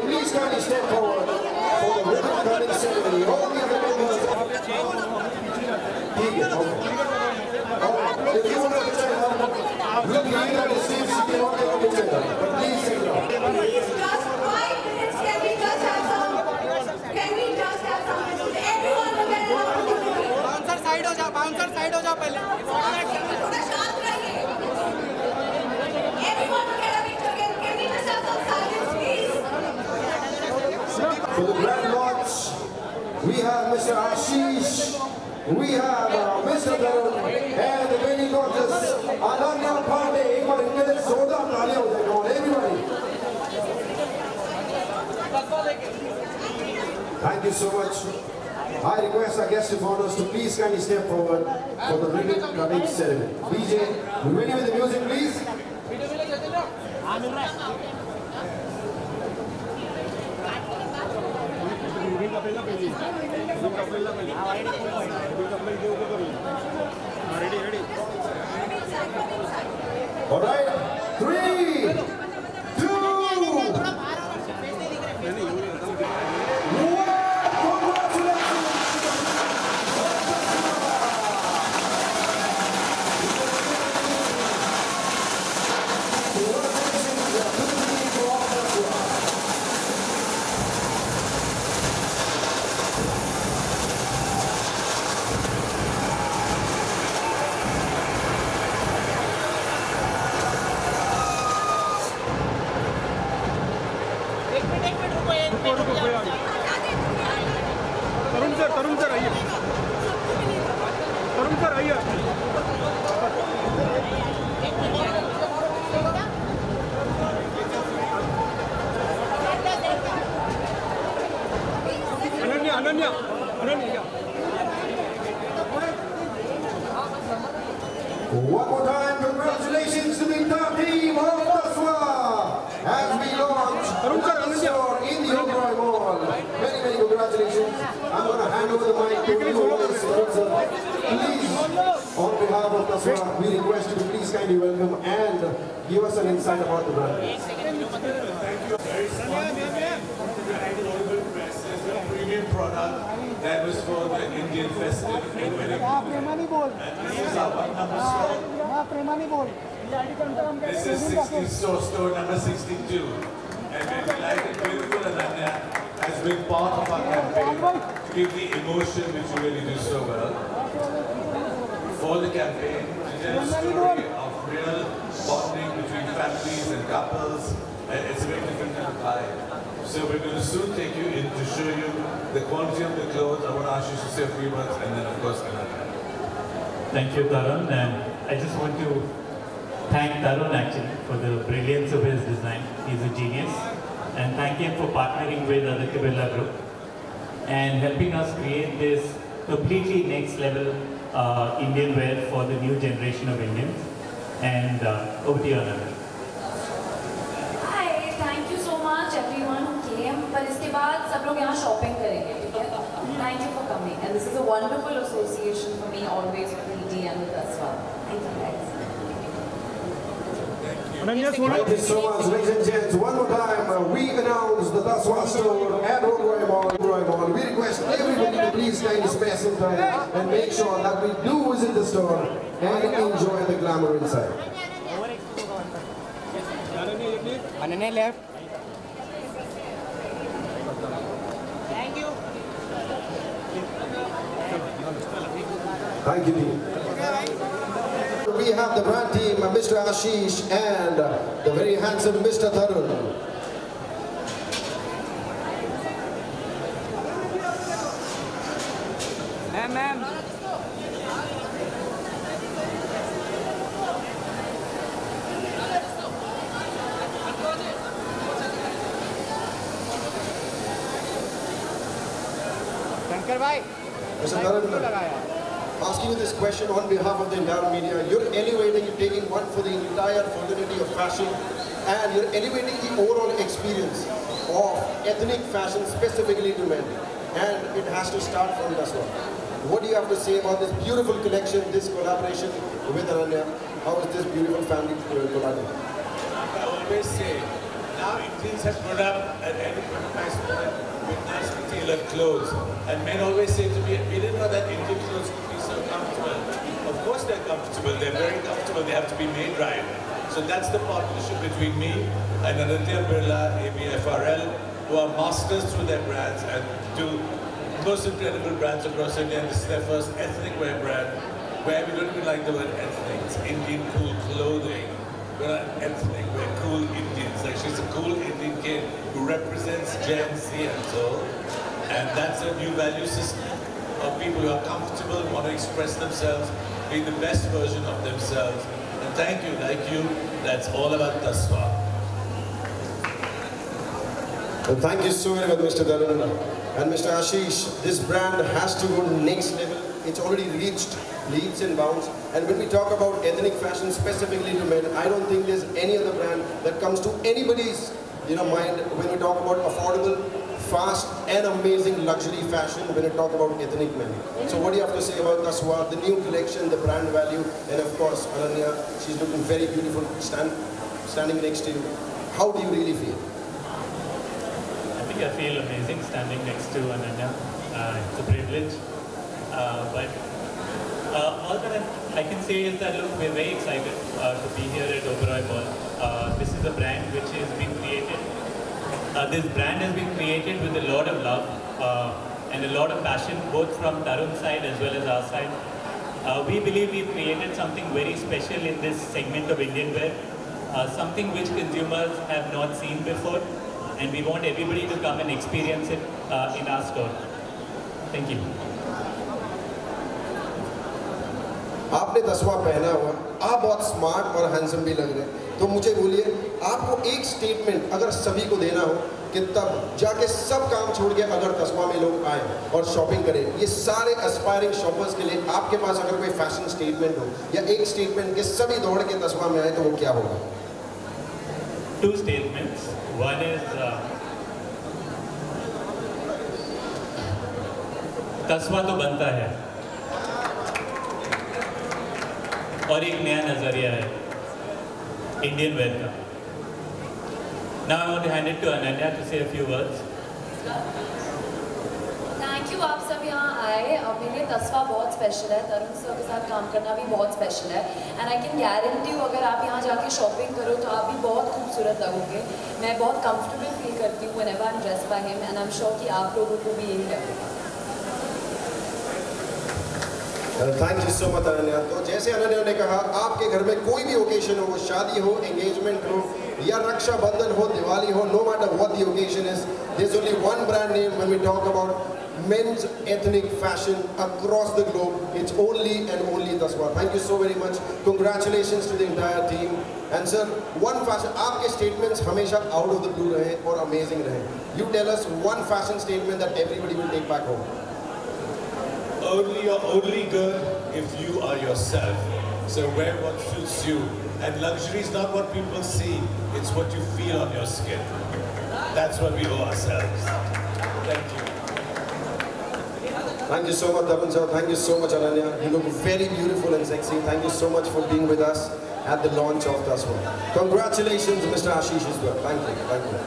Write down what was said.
Please kindly step forward for the ribbon cutting ceremony. All the other members. If you want to tell her, we'll be here on the stage if you want to tell her. But please take it off. Please, just 5 minutes. Can we just have some? Can we just have some? Everyone will get an opportunity. Bouncer side हो जाओ पहले. थोड़ा शांत रहिए. Everyone will get a picture. Can we just have some silence, please? For the Grand Lodge, we have Mr. Ashish, we have Mr. Tarun, and the very gorgeous Ananya Pandey. एक बार इनके लिए जोरदार तालियां हो जाए. Come on, everybody. Thank you so much. I request our guest of honors to please kindly step forward for the ribbon cutting ceremony. DJ, you ready with the music, please? All right, 3, 2, 1. Tarun sir आइए. Ananya. One more time, congratulations to the entire team of Taswa as we launch the store in the Oberoi Mall. Many congratulations. I'm going to hand over the mic to you, please. On behalf of Taswa, we request you to please kindly welcome and give us an insight about the brand. Thank you. Very premium product that was for the Indian festive and wedding. And this is our number store. This is 60 store number 62. And we're delighted, beautiful Ananya has been part of our campaign to give the emotion which you really do so well. For the campaign, to tell a story of real bonding between families and couples. It's very different than a pie. So we're going to soon take you in to show you the quality of the clothes. I want to ask you to say a few words and then of course Ananya. Thank you, Tarun, and I just want to thank Tarun actually for the brilliance of his design. He's a genius, and thank him for partnering with Aditya Birla Group and helping us create this completely next level Indian wear for the new generation of Indians. And over to you, Ananya. Thank you so much everyone who came. पर इसके बाद सब लोग यहाँ shopping करेंगे, ठीक है? Thank you for coming, and this is a wonderful association for me always with ED and with Taswa. Thank you guys. Thank you so much, ladies and gents. One more time, we announce the Taswa store at Oberoi Mall. We request everybody to please kindly spare some time and make sure that we do visit the store and enjoy the glamour inside. Ananya left. Thank you. Thank you, team. We have the brand team, Mr. Ashish and the very handsome Mr. Tarun. Ma'am. Shankar भाई Mr. Tarun, asking you this question on behalf of the entire media. You're elevating, you're taking one for the entire fraternity of fashion, and you're elevating the overall experience of ethnic fashion specifically to men. And it has to start from Tasva. What do you have to say about this beautiful collection, this collaboration with Ananya? How is this beautiful family collaborating? I always say, now Indians have grown up at any nice point with nicely tailored clothes. And men always say to me, we didn't know that Indian clothes could be so comfortable. Of course they're comfortable, they're very comfortable, they have to be made right. So that's the partnership between me and Aditya Birla, ABFRL, who are masters through their brands and do most incredible brands across India. And this is their first ethnic wear brand, where we don't even like the word ethnic, it's Indian cool clothing. We're not ethnic, we're cool Indians. Like she's a cool Indian kid who represents Gen Z and so. And that's a new value system of people who are comfortable, want to express themselves, be the best version of themselves. And thank you, that's all about Tasva. Well, thank you so very much, Mr. Tarun. And Mr. Ashish, this brand has to go next level. It's already reached leaps and bounds. And when we talk about ethnic fashion specifically to men, I don't think there's any other brand that comes to anybody's mind when we talk about affordable, fast and amazing luxury fashion when we talk about ethnic men. So what do you have to say about Tasva, the new collection, the brand value, and of course Ananya, she's looking very beautiful standing next to you. How do you really feel? I feel amazing standing next to Ananya. It's a privilege. But all that I can say is that, look, we're very excited to be here at Oberoi Mall. This is a brand which has been created. This brand has been created with a lot of love and a lot of passion, both from Tarun's side as well as our side. We believe we've created something very special in this segment of Indian wear, something which consumers have not seen before. And we want everybody to come and experience it in our store. Thank you. आपने तस्वा पहना हुआ, आप बहुत smart और handsome भी लग रहे हैं। तो मुझे बोलिए, आपको एक स्टेटमेंट अगर सभी को देना हो कि तब जाके सब काम छोड़ के अगर तस्वा में लोग आए और शॉपिंग करें, ये सारे एस्पायरिंग शॉपर्स के लिए आपके पास अगर कोई फैशन स्टेटमेंट हो या एक स्टेटमेंट के सभी दौड़ के तस्वा में आए तो वो क्या होगा? Two statements. One is तस्वा तो बनता है और एक नया नजरिया है इंडियन वेयर का. Now I want to hand it to Ananya to say a few words. Thank you, आप सब यहाँ आए. मेरे लिए तस्वा बहुत स्पेशल है, तरुण सर के साथ काम करना भी बहुत स्पेशल है. And I can guarantee you, अगर आप यहाँ जाके शॉपिंग करो तो आप भी बहुत खूबसूरत लगोगे. मैं बहुत कंफर्टेबल फील करती हूँ whenever I am dressed by him, and I am sure कि आप लोगों को भी यही लगेगा. Thank you so much Ananya. तो जैसे अनन्या ने कहा, आपके घर में कोई भी ओकेशन हो, शादी हो, एंगेजमेंट हो या रक्षाबंधन हो, दिवाली हो, no matter what the occasion is, there's only one brand name when we talk about men's ethnic fashion across the globe. It's only and only Tasva. Thank you so very much. Congratulations to the entire team. And sir, one fashion, आपके statements हमेशा out of the blue रहे और amazing रहे. You tell us one fashion statement that everybody will take back home. You're only good if you are yourself. So wear what suits you. And luxury is not what people see, it's what you feel on your skin. That's what we owe ourselves. Thank you. Thank you so much, Tarun sir. Thank you so much, Ananya. You look very beautiful and sexy. Thank you so much for being with us at the launch of Tasva. Congratulations, Mr. Ashish as well. Thank you. Thank you.